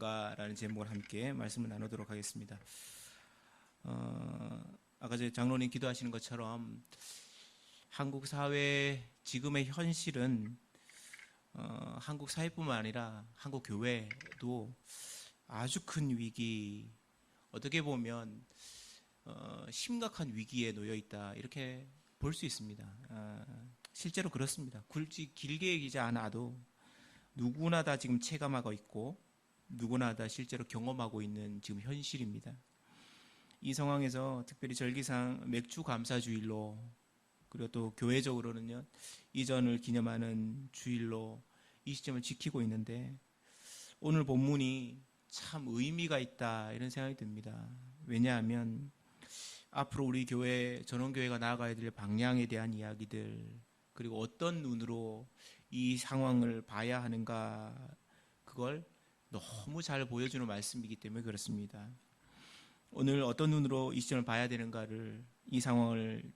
되는가라는 제목을 함께 말씀을 나누도록 하겠습니다. 아까 장로님 기도하시는 것처럼 한국 사회 지금의 현실은 한국 사회뿐만 아니라 한국 교회도 아주 큰 위기, 어떻게 보면 심각한 위기에 놓여 있다, 이렇게 볼 수 있습니다. 실제로 그렇습니다. 굳이 길게 얘기하지 않아도 누구나 다 지금 체감하고 있고 누구나 다 실제로 경험하고 있는 지금 현실입니다. 이 상황에서 특별히 절기상 맥주 감사주일로, 그리고 또 교회적으로는요 이전을 기념하는 주일로 이 시점을 지키고 있는데, 오늘 본문이 참 의미가 있다 이런 생각이 듭니다. 왜냐하면 앞으로 우리 교회, 전원교회가 나아가야 될 방향에 대한 이야기들, 그리고 어떤 눈으로 이 상황을 봐야 하는가, 그걸 너무 잘 보여주는 말씀이기 때문에 그렇습니다. 오늘 어떤 눈으로 이 시점을 봐야 되는가를, 이 상황을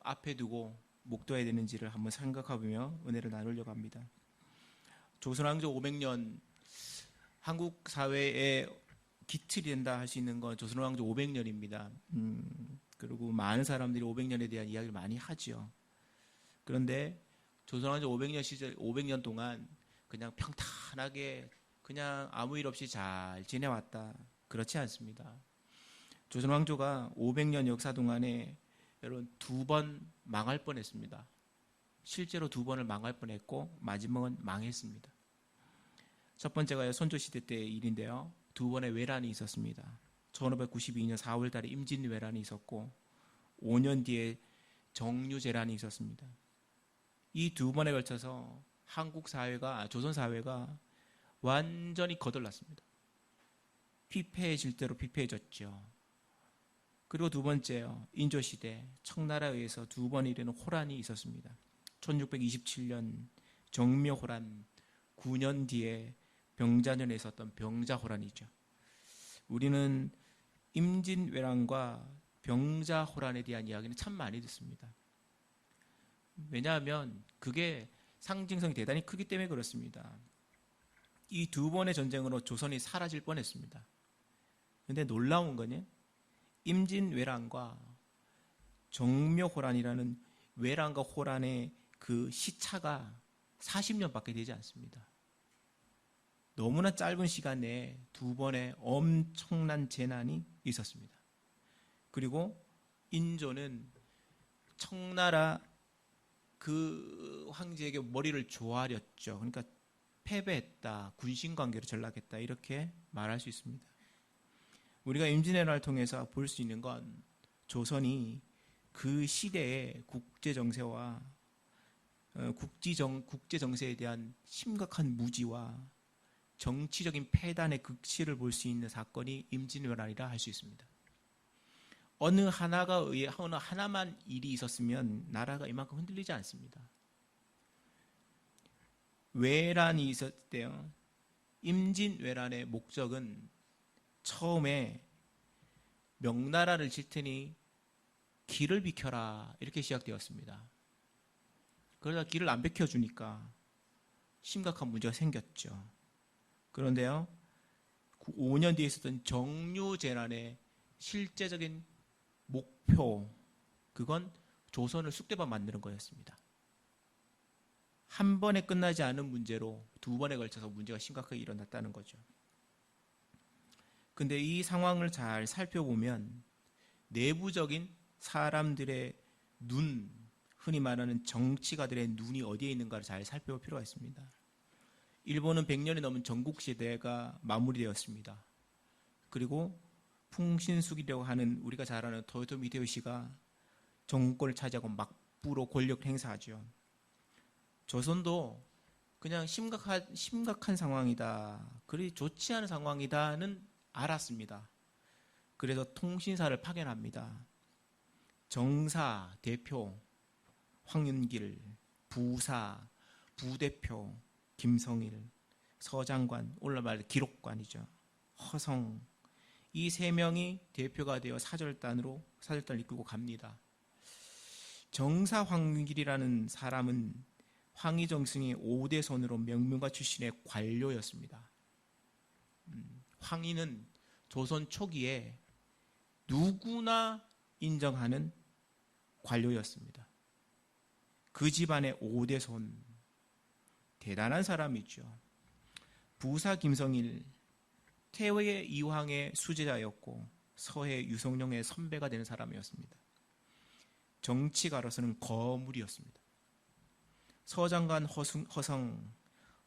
앞에 두고 묵둬야 되는지를 한번 생각해보며 은혜를 나누려고 합니다. 조선왕조 500년, 한국 사회의 기틀이 된다 할 수 있는 건 조선왕조 500년입니다. 그리고 많은 사람들이 500년에 대한 이야기를 많이 하죠. 그런데 조선왕조 500년 시절, 500년 동안 그냥 평탄하게 그냥 아무 일 없이 잘 지내왔다, 그렇지 않습니다. 조선왕조가 500년 역사 동안에 여러분 2번 망할 뻔했습니다. 실제로 2번을 망할 뻔했고 마지막은 망했습니다. 첫 번째가 선조시대 때의 일인데요, 2번의 외란이 있었습니다. 1592년 4월 달에 임진왜란이 있었고 5년 뒤에 정류재란이 있었습니다. 이 2번에 걸쳐서 한국 사회가, 조선 사회가 완전히 거덜났습니다. 피폐해질 대로 피폐해졌죠. 그리고 2번째요, 인조시대, 청나라에 의해서 2번 이르는 호란이 있었습니다. 1627년 정묘호란, 9년 뒤에 병자년에 있었던 병자호란이죠. 우리는 임진왜란과 병자호란에 대한 이야기는 참 많이 듣습니다. 왜냐하면 그게 상징성이 대단히 크기 때문에 그렇습니다. 이 2번의 전쟁으로 조선이 사라질 뻔했습니다. 그런데 놀라운 거는 임진왜란과 정묘호란이라는 왜란과 호란의 그 시차가 40년밖에 되지 않습니다. 너무나 짧은 시간 내에 2번의 엄청난 재난이 있었습니다. 그리고 인조는 청나라 그 황제에게 머리를 조아렸죠. 그러니까 패배했다, 군신관계로 전락했다, 이렇게 말할 수 있습니다. 우리가 임진왜란을 통해서 볼 수 있는 건 조선이 그 시대의 국제정세와 국제정세에 대한 심각한 무지와 정치적인 패단의 극치를 볼 수 있는 사건이 임진왜란이라 할 수 있습니다. 어느 하나만 일이 있었으면 나라가 이만큼 흔들리지 않습니다. 왜란이 있었을 때요, 임진왜란의 목적은 처음에 명나라를 칠 테니 길을 비켜라, 이렇게 시작되었습니다. 그러다 길을 안 비켜주니까 심각한 문제가 생겼죠. 그런데요, 5년 뒤에 있었던 정류재난의 실제적인 목표, 그건 조선을 쑥대밭 만드는 거였습니다. 한 번에 끝나지 않은 문제로 2번에 걸쳐서 문제가 심각하게 일어났다는 거죠. 근데 이 상황을 잘 살펴보면 내부적인 사람들의 눈, 흔히 말하는 정치가들의 눈이 어디에 있는가를 잘 살펴볼 필요가 있습니다. 일본은 100년이 넘은 전국시대가 마무리되었습니다. 그리고 풍신수기라고 하는, 우리가 잘 아는 토요토미 히데요시가 정권을 차지하고 막부로 권력을 행사하죠. 조선도 그냥 심각한 상황이다, 그리 좋지 않은 상황이다는 알았습니다. 그래서 통신사를 파견합니다. 정사 대표 황윤길, 부사 부대표 김성일, 서장관, 오늘 말 기록관이죠, 허성, 이 3명이 대표가 되어 사절단을 이끌고 갑니다. 정사 황윤길이라는 사람은 황희정승의 5대 손으로 명문가 출신의 관료였습니다. 황희는 조선 초기에 누구나 인정하는 관료였습니다. 그 집안의 5대 손, 대단한 사람이죠. 부사 김성일, 태외 이황의 수제자였고 서해 유성룡의 선배가 되는 사람이었습니다. 정치가로서는 거물이었습니다. 서장관 허성,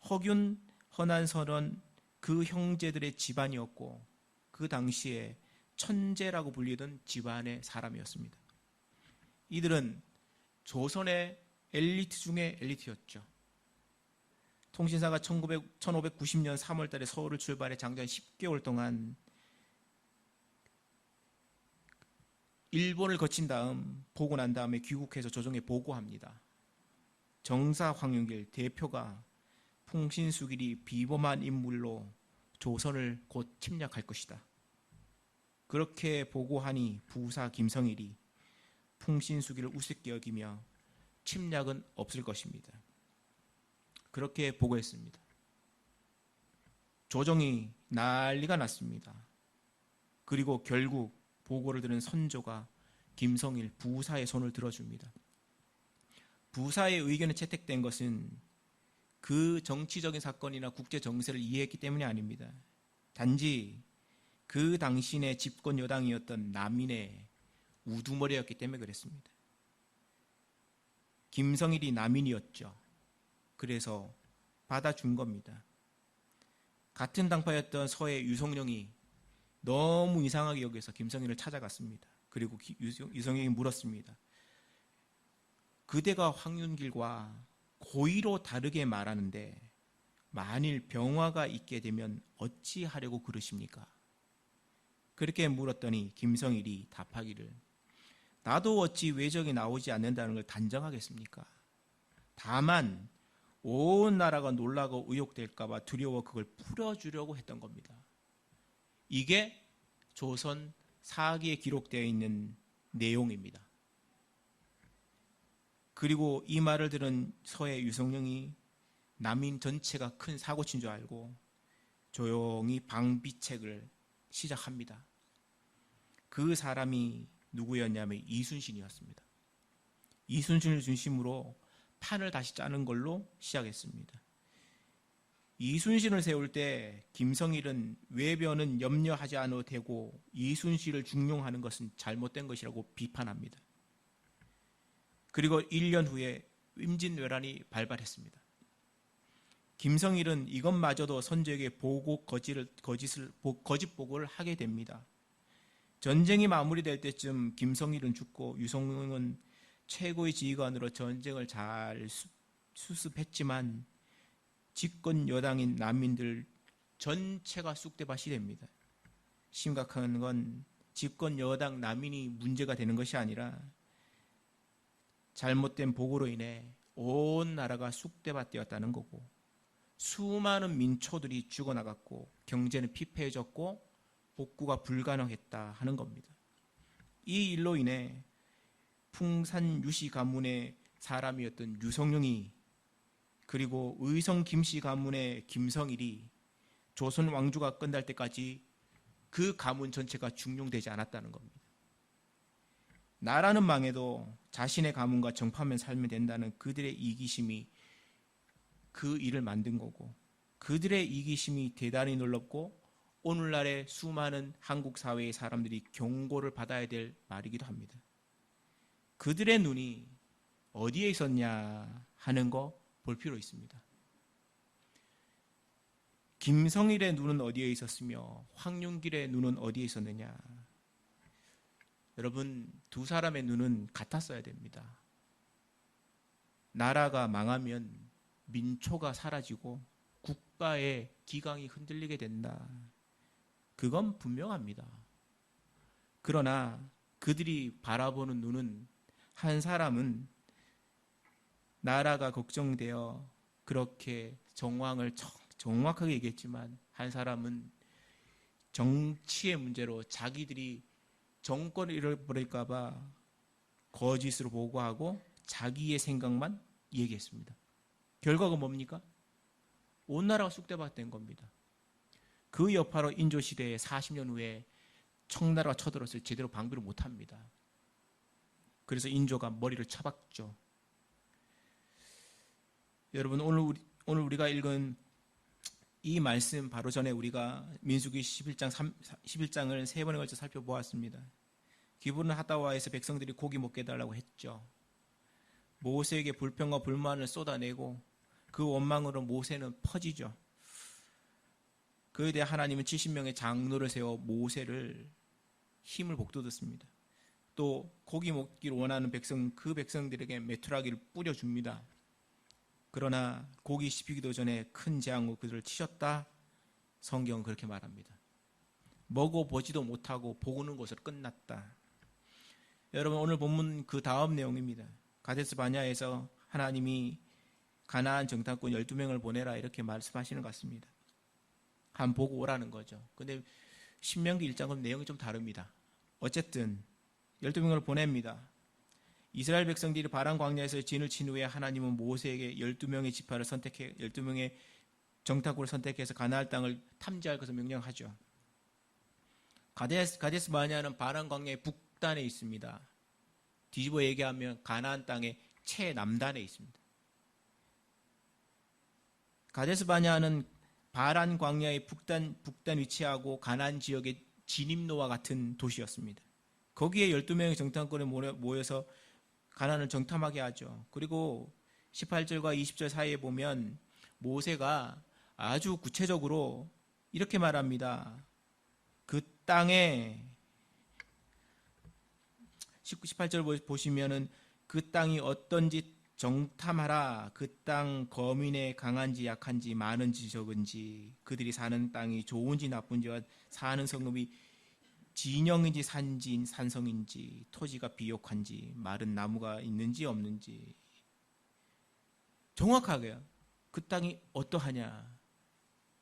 허균, 허난설은 그 형제들의 집안이었고 그 당시에 천재라고 불리던 집안의 사람이었습니다. 이들은 조선의 엘리트 중에 엘리트였죠. 통신사가 1590년 3월 달에 서울을 출발해 장전 10개월 동안 일본을 거친 다음 보고 난 다음에 귀국해서 조정에 보고합니다. 정사 황윤길 대표가 풍신수길이 비범한 인물로 조선을 곧 침략할 것이다. 그렇게 보고하니 부사 김성일이 풍신수길을 우습게 여기며 침략은 없을 것입니다. 그렇게 보고했습니다. 조정이 난리가 났습니다. 그리고 결국 보고를 들은 선조가 김성일 부사의 손을 들어줍니다. 부사의 의견이 채택된 것은 그 정치적인 사건이나 국제 정세를 이해했기 때문이 아닙니다. 단지 그 당신의 집권 여당이었던 남인의 우두머리였기 때문에 그랬습니다. 김성일이 남인이었죠. 그래서 받아준 겁니다. 같은 당파였던 서해 유성룡이 너무 이상하게 여겨서 김성일을 찾아갔습니다. 그리고 유성룡이 물었습니다. 그대가 황윤길과 고의로 다르게 말하는데 만일 병화가 있게 되면 어찌하려고 그러십니까? 그렇게 물었더니 김성일이 답하기를 나도 어찌 외적이 나오지 않는다는 걸 단정하겠습니까? 다만 온 나라가 놀라고 의혹될까 봐 두려워 그걸 풀어주려고 했던 겁니다. 이게 조선 사기에 기록되어 있는 내용입니다. 그리고 이 말을 들은 서해 유성룡이 남인 전체가 큰 사고 친 줄 알고 조용히 방비책을 시작합니다. 그 사람이 누구였냐면 이순신이었습니다. 이순신을 중심으로 판을 다시 짜는 걸로 시작했습니다. 이순신을 세울 때 김성일은 외변은 염려하지 않아도 되고 이순신을 중용하는 것은 잘못된 것이라고 비판합니다. 그리고 1년 후에 임진왜란이 발발했습니다. 김성일은 이것마저도 선조에게 거짓 보고를 하게 됩니다. 전쟁이 마무리될 때쯤 김성일은 죽고 유성룡은 최고의 지휘관으로 전쟁을 잘 수습했지만 집권 여당인 난민들 전체가 쑥대밭이 됩니다. 심각한 건 집권 여당 난민이 문제가 되는 것이 아니라 잘못된 보고로 인해 온 나라가 쑥대밭 되었다는 거고 수많은 민초들이 죽어나갔고 경제는 피폐해졌고 복구가 불가능했다 하는 겁니다. 이 일로 인해 풍산 유씨 가문의 사람이었던 유성룡이 그리고 의성 김씨 가문의 김성일이 조선 왕조가 끝날 때까지 그 가문 전체가 중용되지 않았다는 겁니다. 나라는 망해도 자신의 가문과 정파만 살면 된다는 그들의 이기심이 그 일을 만든 거고 그들의 이기심이 대단히 놀랍고 오늘날의 수많은 한국 사회의 사람들이 경고를 받아야 될 말이기도 합니다. 그들의 눈이 어디에 있었냐 하는 거 볼 필요 있습니다. 김성일의 눈은 어디에 있었으며 황윤길의 눈은 어디에 있었느냐. 여러분 두 사람의 눈은 같았어야 됩니다. 나라가 망하면 민초가 사라지고 국가의 기강이 흔들리게 된다. 그건 분명합니다. 그러나 그들이 바라보는 눈은 한 사람은 나라가 걱정되어 그렇게 정황을 정확하게 얘기했지만 한 사람은 정치의 문제로 자기들이 정권을 잃어버릴까 봐 거짓으로 보고하고 자기의 생각만 얘기했습니다. 결과가 뭡니까? 온 나라가 쑥대밭 된 겁니다. 그 여파로 인조 시대에 40년 후에 청나라가 쳐들어서 제대로 방비를 못합니다. 그래서 인조가 머리를 쳐박죠. 여러분, 오늘 우리가 읽은 이 말씀 바로 전에 우리가 민수기 11장을 세 번에 걸쳐 살펴보았습니다. 기브론 하다와에서 백성들이 고기 먹게 해달라고 했죠. 모세에게 불평과 불만을 쏟아내고 그 원망으로 모세는 퍼지죠. 그에 대해 하나님은 70명의 장로를 세워 모세를 힘을 북돋았습니다. 또 고기 먹기를 원하는 그 백성들에게 메투라기를 뿌려줍니다. 그러나 고기 씹히기도 전에 큰 재앙으로 그들을 치셨다. 성경은 그렇게 말합니다. 먹어보지도 못하고 보고는 것으로 끝났다. 여러분, 오늘 본문 그 다음 내용입니다. 가데스 바냐에서 하나님이 가나안 정탐꾼 12명을 보내라 이렇게 말씀하시는 것 같습니다. 한 보고 오라는 거죠. 근데 신명기 1장은 내용이 좀 다릅니다. 어쨌든 12명을 보냅니다. 이스라엘 백성들이 바란 광야에서 진을 친 후에 하나님은 모세에게 12명의 지파를 선택해 12명의 정탐꾼을 선택해서 가나안 땅을 탐지할 것을 명령하죠. 가데스 바냐는 바란 광야의 북단에 있습니다. 뒤집어 얘기하면 가나안 땅의 최남단에 있습니다. 가데스 바냐는 바란 광야의 북단 위치하고 가나안 지역의 진입로와 같은 도시였습니다. 거기에 12명의 정탐꾼이 모여서 가나안을 정탐하게 하죠. 그리고 18절과 20절 사이에 보면 모세가 아주 구체적으로 이렇게 말합니다. 그 땅에 18절 보시면은 그 땅이 어떤지 정탐하라. 그 땅 거민의 강한지 약한지 많은지 적은지 그들이 사는 땅이 좋은지 나쁜지와 사는 성읍이 진영인지 산성인지 토지가 비옥한지 마른 나무가 있는지 없는지 정확하게요. 그 땅이 어떠하냐.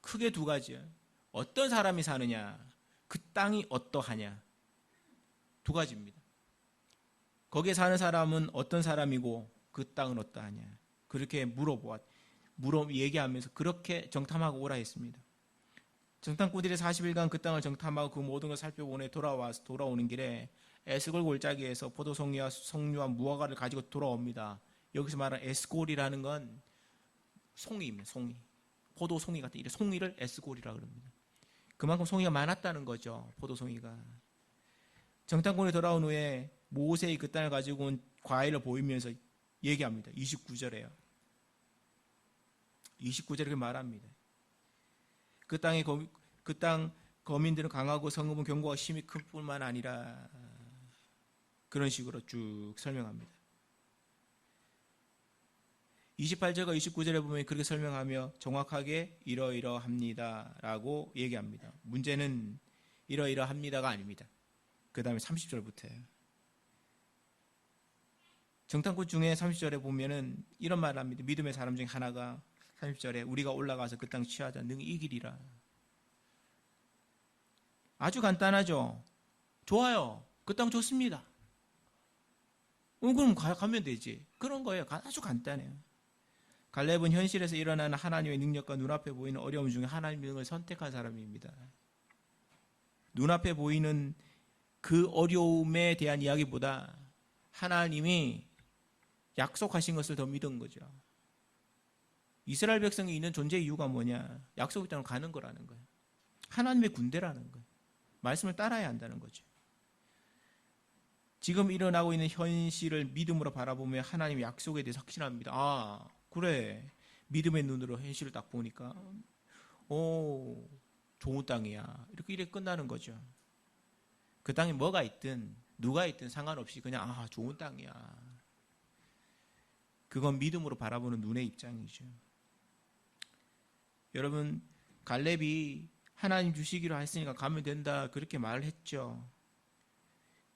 크게 두 가지예요. 어떤 사람이 사느냐, 그 땅이 어떠하냐. 두 가지입니다. 거기에 사는 사람은 어떤 사람이고 그 땅은 어떠하냐. 그렇게 얘기하면서 그렇게 정탐하고 오라 했습니다. 정탐꾼들이 40일간 그 땅을 정탐하고 그 모든 걸 살펴보내 돌아오는 길에 에스골 골짜기에서 포도송이와 석류와 무화과를 가지고 돌아옵니다. 여기서 말하는 에스골이라는 건 송이입니다. 송이. 포도송이 같은 이 송이를 에스골이라고 합니다. 그만큼 송이가 많았다는 거죠. 포도송이가. 정탐꾼이 돌아온 후에 모세의 그 땅을 가지고 온 과일을 보이면서 얘기합니다. 29절에요. 29절에 그렇게 말합니다. 그 땅 거민들은 강하고 성읍은 견고가 힘이 큰 뿐만 아니라 그런 식으로 쭉 설명합니다. 28절과 29절에 보면 그렇게 설명하며 정확하게 이러이러합니다 라고 얘기합니다. 문제는 이러이러합니다가 아닙니다. 그 다음에 30절부터예요. 정탐꾼 중에 30절에 보면은 이런 말을 합니다. 믿음의 사람 중에 하나가 30절에 우리가 올라가서 그 땅 취하자 능히 이기리라. 아주 간단하죠. 좋아요. 그 땅 좋습니다. 그럼 가면 되지. 그런 거예요. 아주 간단해요. 갈렙은 현실에서 일어나는 하나님의 능력과 눈앞에 보이는 어려움 중에 하나님의 능력을 선택한 사람입니다. 눈앞에 보이는 그 어려움에 대한 이야기보다 하나님이 약속하신 것을 더 믿은 거죠. 이스라엘 백성이 있는 존재의 이유가 뭐냐? 약속의 땅으로 가는 거라는 거예요. 하나님의 군대라는 거예요. 말씀을 따라야 한다는 거죠. 지금 일어나고 있는 현실을 믿음으로 바라보며 하나님의 약속에 대해서 확신합니다. 아, 그래. 믿음의 눈으로 현실을 딱 보니까 좋은 땅이야. 이렇게 끝나는 거죠. 그 땅에 뭐가 있든 누가 있든 상관없이 그냥 좋은 땅이야. 그건 믿음으로 바라보는 눈의 입장이죠. 여러분, 갈렙이 하나님 주시기로 했으니까 가면 된다 그렇게 말을 했죠.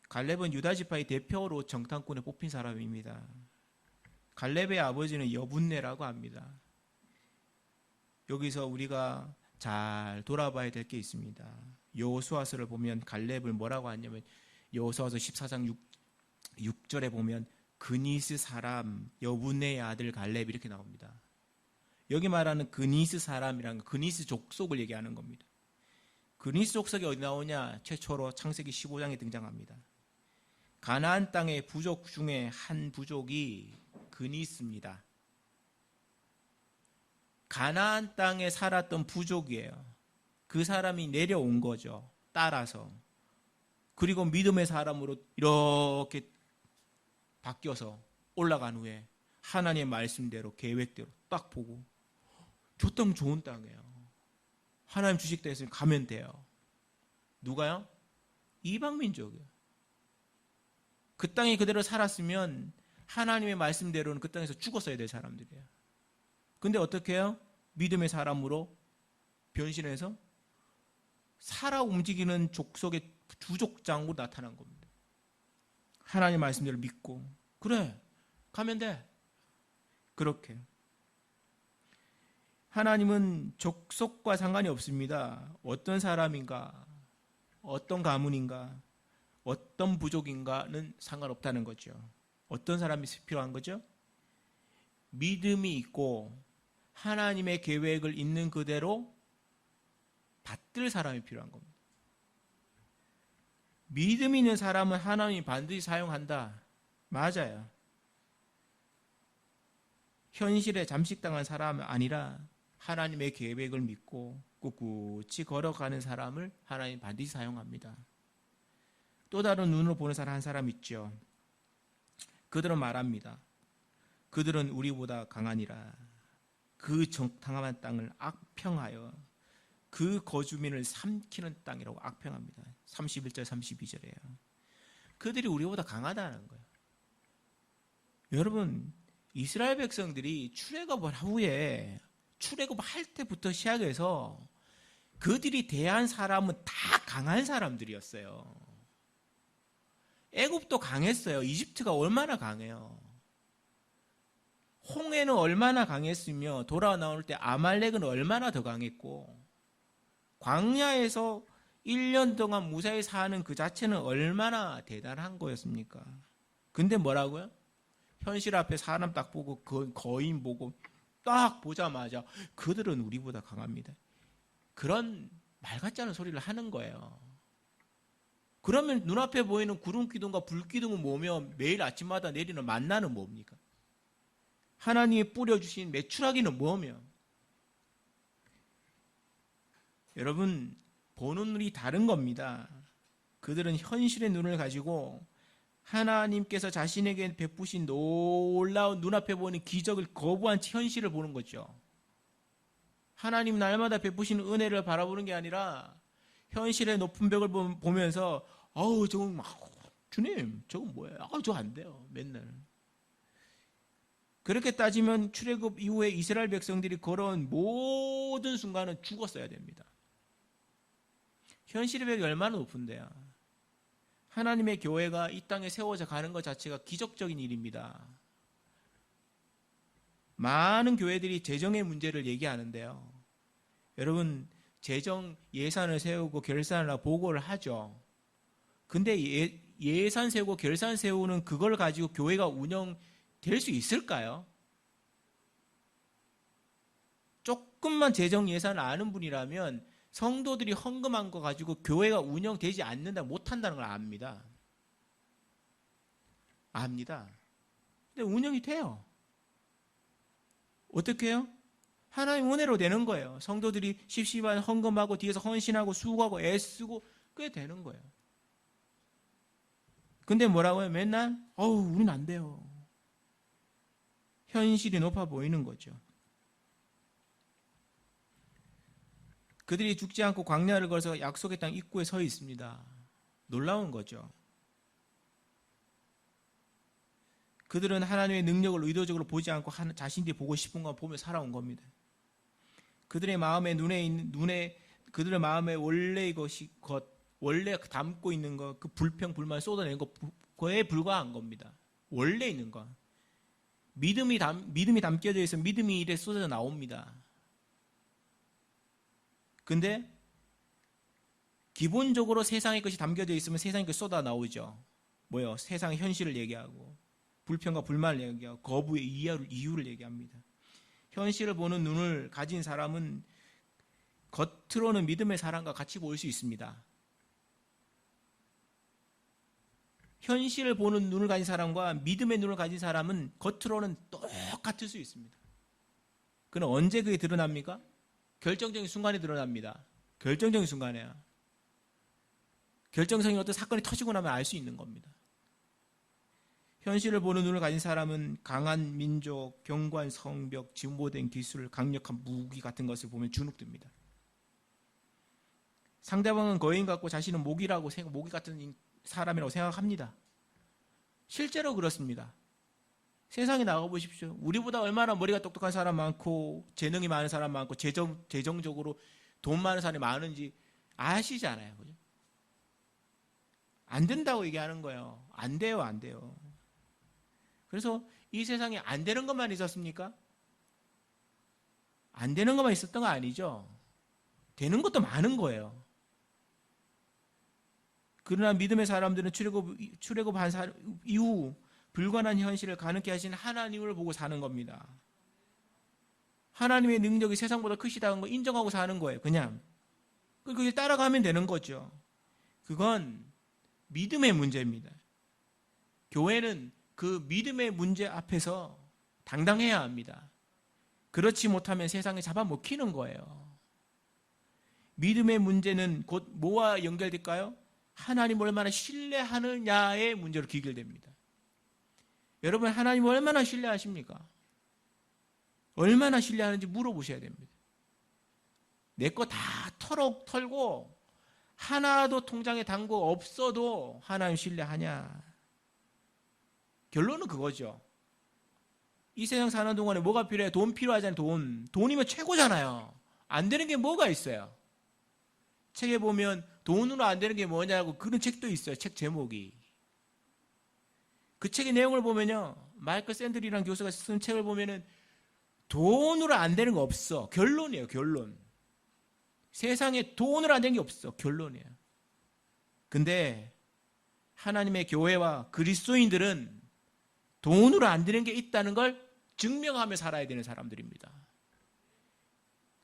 갈렙은 유다 지파의 대표로 정탐꾼에 뽑힌 사람입니다. 갈렙의 아버지는 여분네라고 합니다. 여기서 우리가 잘 돌아봐야 될 게 있습니다. 여호수아서를 보면 갈렙을 뭐라고 하냐면 여호수아서 14장 6절에 보면 그니스 사람 여분네의 아들 갈렙 이렇게 나옵니다. 여기 말하는 그니스 사람이라는 건 그니스 족속을 얘기하는 겁니다. 그니스 족속이 어디 나오냐? 최초로 창세기 15장에 등장합니다. 가나안 땅의 부족 중에 한 부족이 그니스입니다. 가나안 땅에 살았던 부족이에요. 그 사람이 내려온 거죠. 따라서. 그리고 믿음의 사람으로 이렇게 바뀌어서 올라간 후에 하나님의 말씀대로 계획대로 딱 보고 저 땅 좋은 땅이에요. 하나님 주식 땅에 가면 돼요. 누가요? 이방민족이에요. 그 땅에 그대로 살았으면 하나님의 말씀대로는 그 땅에서 죽었어야 될 사람들이에요. 근데 어떻게 해요? 믿음의 사람으로 변신해서 살아 움직이는 족속의 주족장으로 나타난 겁니다. 하나님 말씀대로 믿고 그래 가면 돼. 그렇게 하나님은 족속과 상관이 없습니다. 어떤 사람인가, 어떤 가문인가, 어떤 부족인가는 상관없다는 거죠. 어떤 사람이 필요한 거죠? 믿음이 있고 하나님의 계획을 있는 그대로 받들 사람이 필요한 겁니다. 믿음 있는 사람은 하나님이 반드시 사용한다. 맞아요. 현실에 잠식당한 사람이 아니라 하나님의 계획을 믿고 꿋꿋이 걸어가는 사람을 하나님 반드시 사용합니다. 또 다른 눈으로 보는 사람 한 사람 있죠. 그들은 말합니다. 그들은 우리보다 강하니라. 그 정탐한 땅을 악평하여 그 거주민을 삼키는 땅이라고 악평합니다. 31절 32절이에요. 그들이 우리보다 강하다는 거예요. 여러분 이스라엘 백성들이 출애굽을 후에 출애굽할 때부터 시작해서 그들이 대한 사람은 다 강한 사람들이었어요. 애굽도 강했어요. 이집트가 얼마나 강해요. 홍해는 얼마나 강했으며 돌아 나올 때 아말렉은 얼마나 더 강했고 광야에서 1년 동안 무사히 사는 그 자체는 얼마나 대단한 거였습니까? 근데 뭐라고요? 현실 앞에 사람 딱 보고 거인 보고 딱 보자마자 그들은 우리보다 강합니다. 그런 말 같지 않은 소리를 하는 거예요. 그러면 눈앞에 보이는 구름 기둥과 불 기둥은 뭐며 매일 아침마다 내리는 만나는 뭡니까? 하나님이 뿌려주신 메추라기는 뭐며? 여러분 보는 눈이 다른 겁니다. 그들은 현실의 눈을 가지고 하나님께서 자신에게 베푸신 놀라운 눈앞에 보이는 기적을 거부한 채 현실을 보는 거죠. 하나님 날마다 베푸시는 은혜를 바라보는 게 아니라 현실의 높은 벽을 보면서 아우 저건 주님 저건 뭐예요? 아우 저거 안 돼요. 맨날. 그렇게 따지면 출애굽 이후에 이스라엘 백성들이 걸어온 모든 순간은 죽었어야 됩니다. 현실의 벽이 얼마나 높은데요. 하나님의 교회가 이 땅에 세워져 가는 것 자체가 기적적인 일입니다. 많은 교회들이 재정의 문제를 얘기하는데요. 여러분 재정 예산을 세우고 결산을 하고 보고를 하죠. 근데 예산 세우고 결산 세우는 그걸 가지고 교회가 운영될 수 있을까요? 조금만 재정 예산을 아는 분이라면 성도들이 헌금한 거 가지고 교회가 운영되지 않는다, 못한다는 걸 압니다. 압니다. 근데 운영이 돼요. 어떻게 해요? 하나님 은혜로 되는 거예요. 성도들이 십시반 헌금하고 뒤에서 헌신하고 수고하고 애쓰고 그게 되는 거예요. 근데 뭐라고요? 맨날 우린 안 돼요. 현실이 높아 보이는 거죠. 그들이 죽지 않고 광야를 걸어서 약속의 땅 입구에 서 있습니다. 놀라운 거죠. 그들은 하나님의 능력을 의도적으로 보지 않고 자신들이 보고 싶은 것 보며 살아온 겁니다. 그들의 마음에 그들의 마음에 원래 담고 있는 것, 그 불평 불만 쏟아내는 거에 불과한 겁니다. 원래 있는 것. 믿음이 담겨져 있으면 믿음이 이래 쏟아져 나옵니다. 근데 기본적으로 세상의 것이 담겨져 있으면 세상의 것이 쏟아 나오죠. 뭐요? 세상의 현실을 얘기하고 불평과 불만을 얘기하고 거부의 이유를 얘기합니다. 현실을 보는 눈을 가진 사람은 겉으로는 믿음의 사람과 같이 보일 수 있습니다. 현실을 보는 눈을 가진 사람과 믿음의 눈을 가진 사람은 겉으로는 똑같을 수 있습니다. 그는 언제 그게 드러납니까? 결정적인 순간에 드러납니다. 결정적인 순간에야. 결정적인 어떤 사건이 터지고 나면 알 수 있는 겁니다. 현실을 보는 눈을 가진 사람은 강한 민족, 견고한 성벽, 진보된 기술, 강력한 무기 같은 것을 보면 주눅듭니다. 상대방은 거인 같고 자신은 모기 같은 사람이라고 생각합니다. 실제로 그렇습니다. 세상에 나가보십시오. 우리보다 얼마나 머리가 똑똑한 사람 많고 재능이 많은 사람 많고 재정적으로 돈 많은 사람이 많은지 아시잖아요. 그죠? 안 된다고 얘기하는 거예요. 안 돼요, 안 돼요. 그래서 이 세상에 안 되는 것만 있었습니까? 안 되는 것만 있었던 거 아니죠. 되는 것도 많은 거예요. 그러나 믿음의 사람들은 출애굽한 이후 불가능한 현실을 가능케 하신 하나님을 보고 사는 겁니다. 하나님의 능력이 세상보다 크시다는 거 인정하고 사는 거예요. 그냥 그걸 따라가면 되는 거죠. 그건 믿음의 문제입니다. 교회는 그 믿음의 문제 앞에서 당당해야 합니다. 그렇지 못하면 세상에 잡아먹히는 거예요. 믿음의 문제는 곧 뭐와 연결될까요? 하나님을 얼마나 신뢰하느냐의 문제로 귀결됩니다. 여러분, 하나님을 얼마나 신뢰하십니까? 얼마나 신뢰하는지 물어보셔야 됩니다. 내 거 다 털고 하나도 통장에 단 거 없어도 하나님 신뢰하냐? 결론은 그거죠. 이 세상 사는 동안에 뭐가 필요해? 돈 필요하잖아요. 돈이면 최고잖아요. 안 되는 게 뭐가 있어요? 책에 보면 돈으로 안 되는 게 뭐냐고 그런 책도 있어요. 책 제목이. 그 책의 내용을 보면요. 마이클 샌들이라는 교수가 쓴 책을 보면은 돈으로 안 되는 거 없어. 결론이에요. 결론. 세상에 돈으로 안 되는 게 없어. 결론이에요. 근데 하나님의 교회와 그리스도인들은 돈으로 안 되는 게 있다는 걸 증명하며 살아야 되는 사람들입니다.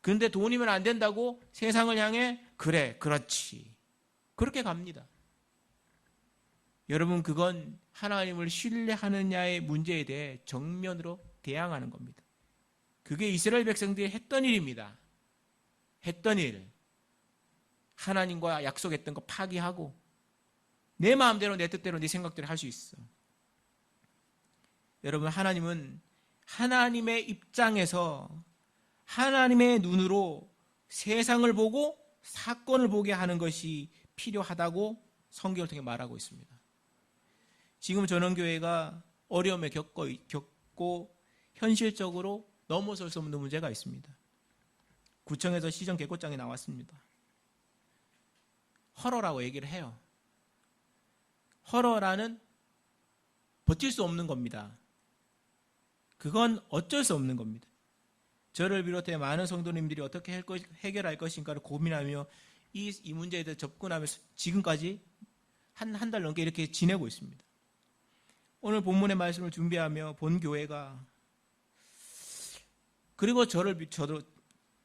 그런데 돈이면 안 된다고 세상을 향해 그래, 그렇지. 그렇게 갑니다. 여러분, 그건 하나님을 신뢰하느냐의 문제에 대해 정면으로 대항하는 겁니다. 그게 이스라엘 백성들이 했던 일입니다. 했던 일. 하나님과 약속했던 거 파기하고 내 마음대로 내 뜻대로 내 생각대로 할 수 있어. 여러분, 하나님은 하나님의 입장에서 하나님의 눈으로 세상을 보고 사건을 보게 하는 것이 필요하다고 성경을 통해 말하고 있습니다. 지금 전원교회가 어려움에 겪고 현실적으로 넘어설 수 없는 문제가 있습니다. 구청에서 시정 개고장이 나왔습니다. 허러라고 얘기를 해요. 허러라는 버틸 수 없는 겁니다. 그건 어쩔 수 없는 겁니다. 저를 비롯해 많은 성도님들이 어떻게 해결할 것인가를 고민하며 이 문제에 대해 접근하면서 지금까지 한 달 넘게 이렇게 지내고 있습니다. 오늘 본문의 말씀을 준비하며 본 교회가 그리고 저도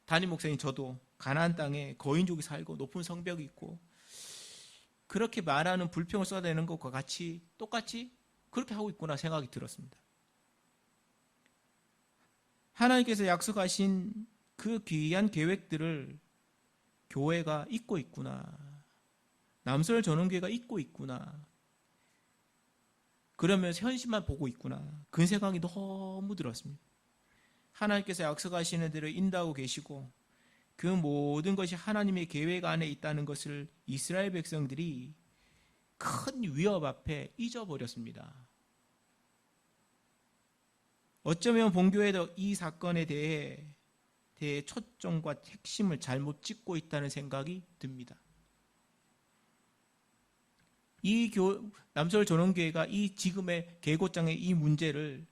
담임 목사님 저도 가나안 땅에 거인족이 살고 높은 성벽이 있고 그렇게 말하는 불평을 쏟아내는 것과 같이 똑같이 그렇게 하고 있구나 생각이 들었습니다. 하나님께서 약속하신 그 귀한 계획들을 교회가 잊고 있구나. 남설 전원교회가 잊고 있구나. 그러면서 현실만 보고 있구나. 그 생각이 너무 들었습니다. 하나님께서 약속하시는 대로 인도하고 계시고 그 모든 것이 하나님의 계획 안에 있다는 것을 이스라엘 백성들이 큰 위협 앞에 잊어버렸습니다. 어쩌면 본교회도 이 사건에 대해 초점과 핵심을 잘못 찍고 있다는 생각이 듭니다. 이 남서울 전원교회가 이 지금의 계고장의 이 문제를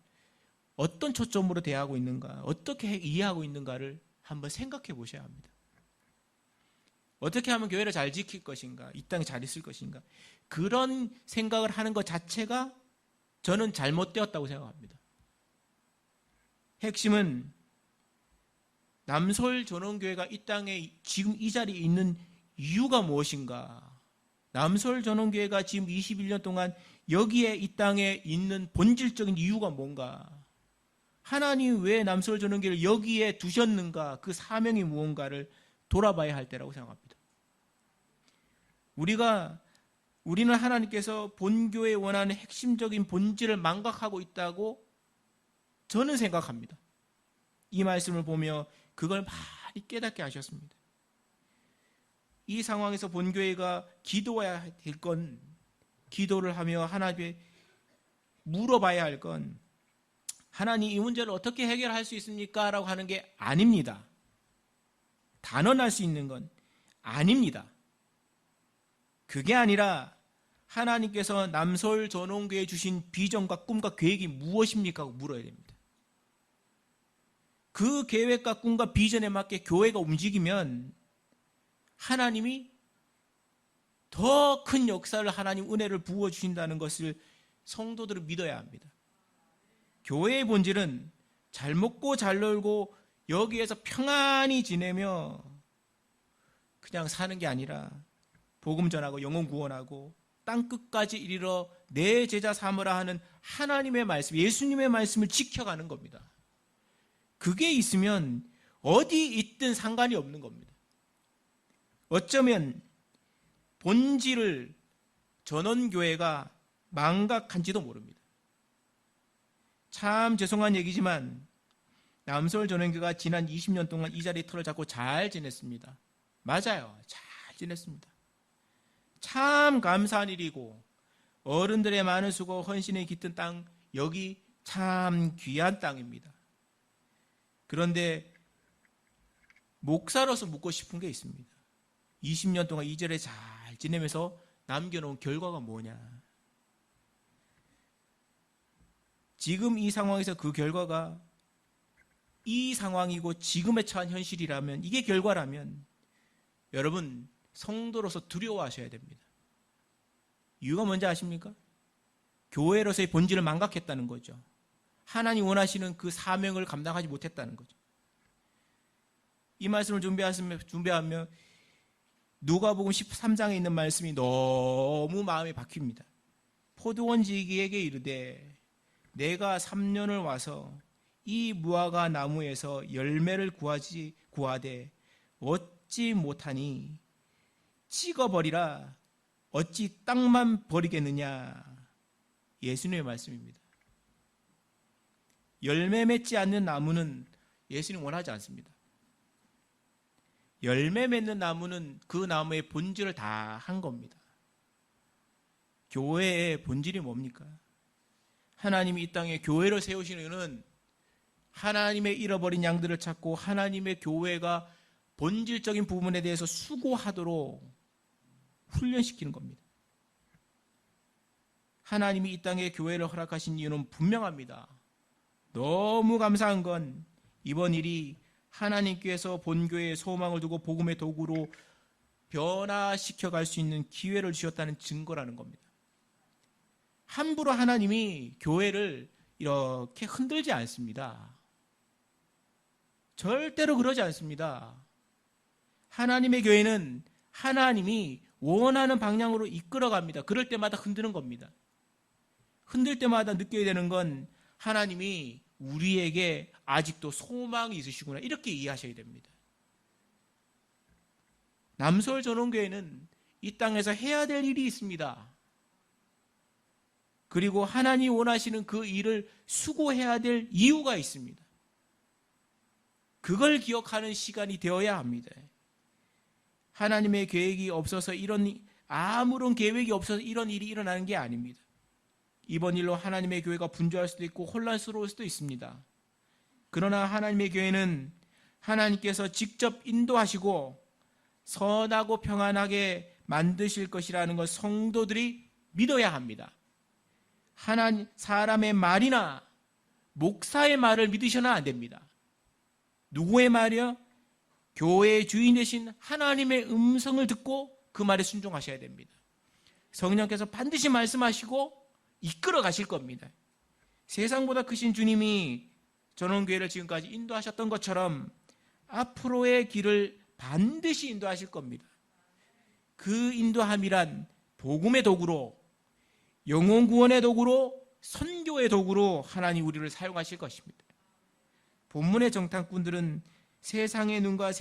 어떤 초점으로 대하고 있는가, 어떻게 이해하고 있는가를 한번 생각해 보셔야 합니다. 어떻게 하면 교회를 잘 지킬 것인가, 이 땅에 잘 있을 것인가, 그런 생각을 하는 것 자체가 저는 잘못되었다고 생각합니다. 핵심은 남서울 전원교회가 이 땅에 지금 이 자리에 있는 이유가 무엇인가? 남서울 전원교회가 지금 21년 동안 여기에 이 땅에 있는 본질적인 이유가 뭔가? 하나님 왜 남서울 전원교회를 여기에 두셨는가? 그 사명이 무언가를 돌아봐야 할 때라고 생각합니다. 우리는 하나님께서 본교회에 원하는 핵심적인 본질을 망각하고 있다고 저는 생각합니다. 이 말씀을 보며 그걸 많이 깨닫게 하셨습니다. 이 상황에서 본교회가 기도해야 될 건, 기도를 하며 하나님께 물어봐야 할 건, 하나님 이 문제를 어떻게 해결할 수 있습니까? 라고 하는 게 아닙니다. 단언할 수 있는 건 아닙니다. 그게 아니라 하나님께서 남서울 전원교회에 주신 비전과 꿈과 계획이 무엇입니까? 하고 물어야 됩니다. 그 계획과 꿈과 비전에 맞게 교회가 움직이면 하나님이 더 큰 역사를, 하나님 은혜를 부어주신다는 것을 성도들은 믿어야 합니다. 교회의 본질은 잘 먹고 잘 놀고 여기에서 평안히 지내며 그냥 사는 게 아니라 복음 전하고 영혼 구원하고 땅끝까지 이르러 내 제자 삼으라 하는 하나님의 말씀, 예수님의 말씀을 지켜가는 겁니다. 그게 있으면 어디 있든 상관이 없는 겁니다. 어쩌면 본질을 전원교회가 망각한지도 모릅니다. 참 죄송한 얘기지만 남서울 전원교회가 지난 20년 동안 이 자리에 틀을 잡고 잘 지냈습니다. 맞아요. 잘 지냈습니다. 참 감사한 일이고 어른들의 많은 수고 헌신에 깃든 땅, 여기 참 귀한 땅입니다. 그런데 목사로서 묻고 싶은 게 있습니다. 20년 동안 이 자리에 잘 지내면서 남겨놓은 결과가 뭐냐? 지금 이 상황에서 그 결과가 이 상황이고 지금에 처한 현실이라면, 이게 결과라면 여러분 성도로서 두려워하셔야 됩니다. 이유가 뭔지 아십니까? 교회로서의 본질을 망각했다는 거죠. 하나님 원하시는 그 사명을 감당하지 못했다는 거죠. 이 말씀을 준비하며 누가복음 13장에 있는 말씀이 너무 마음에 박힙니다. 포도원지기에게 이르되 내가 3년을 와서 이 무화과 나무에서 열매를 구하되 얻지 못하니 찍어버리라. 어찌 땅만 버리겠느냐. 예수님의 말씀입니다. 열매 맺지 않는 나무는 예수님 원하지 않습니다. 열매 맺는 나무는 그 나무의 본질을 다 한 겁니다. 교회의 본질이 뭡니까? 하나님이 이 땅에 교회를 세우시는 이유는 하나님의 잃어버린 양들을 찾고 하나님의 교회가 본질적인 부분에 대해서 수고하도록 훈련시키는 겁니다. 하나님이 이 땅에 교회를 허락하신 이유는 분명합니다. 너무 감사한 건 이번 일이 하나님께서 본교회에 소망을 두고 복음의 도구로 변화시켜 갈 수 있는 기회를 주셨다는 증거라는 겁니다. 함부로 하나님이 교회를 이렇게 흔들지 않습니다. 절대로 그러지 않습니다. 하나님의 교회는 하나님이 원하는 방향으로 이끌어갑니다. 그럴 때마다 흔드는 겁니다. 흔들 때마다 느껴야 되는 건 하나님이 우리에게 아직도 소망이 있으시구나, 이렇게 이해하셔야 됩니다. 남서울 전원교회는 이 땅에서 해야 될 일이 있습니다. 그리고 하나님이 원하시는 그 일을 수고해야 될 이유가 있습니다. 그걸 기억하는 시간이 되어야 합니다. 하나님의 계획이 없어서 아무런 계획이 없어서 이런 일이 일어나는 게 아닙니다. 이번 일로 하나님의 교회가 분주할 수도 있고 혼란스러울 수도 있습니다. 그러나 하나님의 교회는 하나님께서 직접 인도하시고 선하고 평안하게 만드실 것이라는 걸 성도들이 믿어야 합니다. 사람의 말이나 목사의 말을 믿으셔는 안 됩니다. 누구의 말이요? 교회의 주인 되신 하나님의 음성을 듣고 그 말에 순종하셔야 됩니다. 성령께서 반드시 말씀하시고 이끌어 가실 겁니다. 세상보다 크신 주님이 전원교회를 지금까지 인도하셨던 것처럼 앞으로의 길을 반드시 인도하실 겁니다. 그 인도함이란 복음의 도구로, 영혼 구원의 도구로, 선교의 도구로 하나님 우리를 사용하실 것입니다. 본문의 정탐꾼들은 세상의 눈과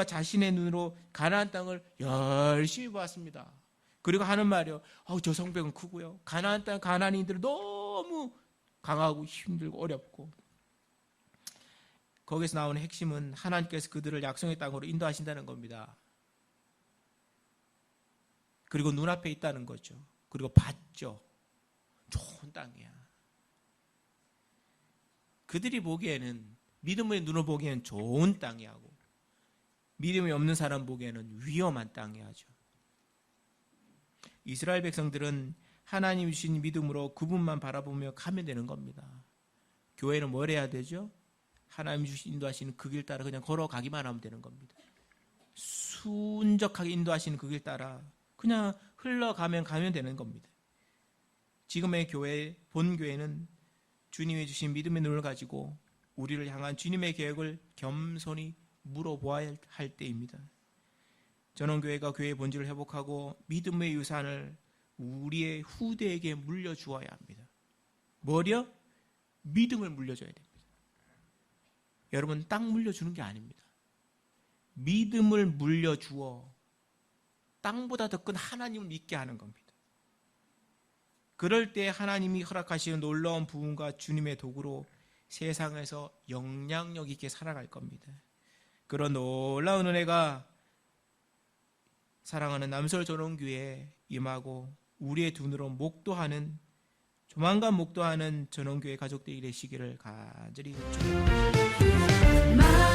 자신의 눈으로 가나안 땅을 열심히 보았습니다. 그리고 하는 말이요, 저 성벽은 크고요, 가나안 땅 가나안인들은 너무 강하고 힘들고 어렵고. 거기서 나오는 핵심은 하나님께서 그들을 약속의 땅으로 인도하신다는 겁니다. 그리고 눈앞에 있다는 거죠. 그리고 봤죠. 좋은 땅이야. 그들이 보기에는, 믿음의 눈을 보기에는 좋은 땅이 하고, 믿음이 없는 사람 보기에는 위험한 땅이 하죠. 이스라엘 백성들은 하나님 주신 믿음으로 그분만 바라보며 가면 되는 겁니다. 교회는 뭘 해야 되죠? 하나님 주신 인도하시는 그 길 따라 그냥 걸어가기만 하면 되는 겁니다. 순적하게 인도하시는 그 길 따라 그냥 흘러가면 되는 겁니다. 지금의 교회, 본교회는 주님이 주신 믿음의 눈을 가지고 우리를 향한 주님의 계획을 겸손히 물어보아야 할 때입니다. 전원교회가 교회의 본질을 회복하고 믿음의 유산을 우리의 후대에게 물려주어야 합니다. 뭐려? 믿음을 물려줘야 됩니다. 여러분, 땅 물려주는 게 아닙니다. 믿음을 물려주어 땅보다 더 큰 하나님을 믿게 하는 겁니다. 그럴 때 하나님이 허락하시는 놀라운 부흥과 주님의 도구로 세상에서 영향력 있게 살아갈 겁니다. 그런 놀라운 은혜가 사랑하는 남서울 전원교회에 임하고 우리의 두 눈으로 조만간 목도하는 전원교회 가족들이 되시기를 간절히 축원합니다.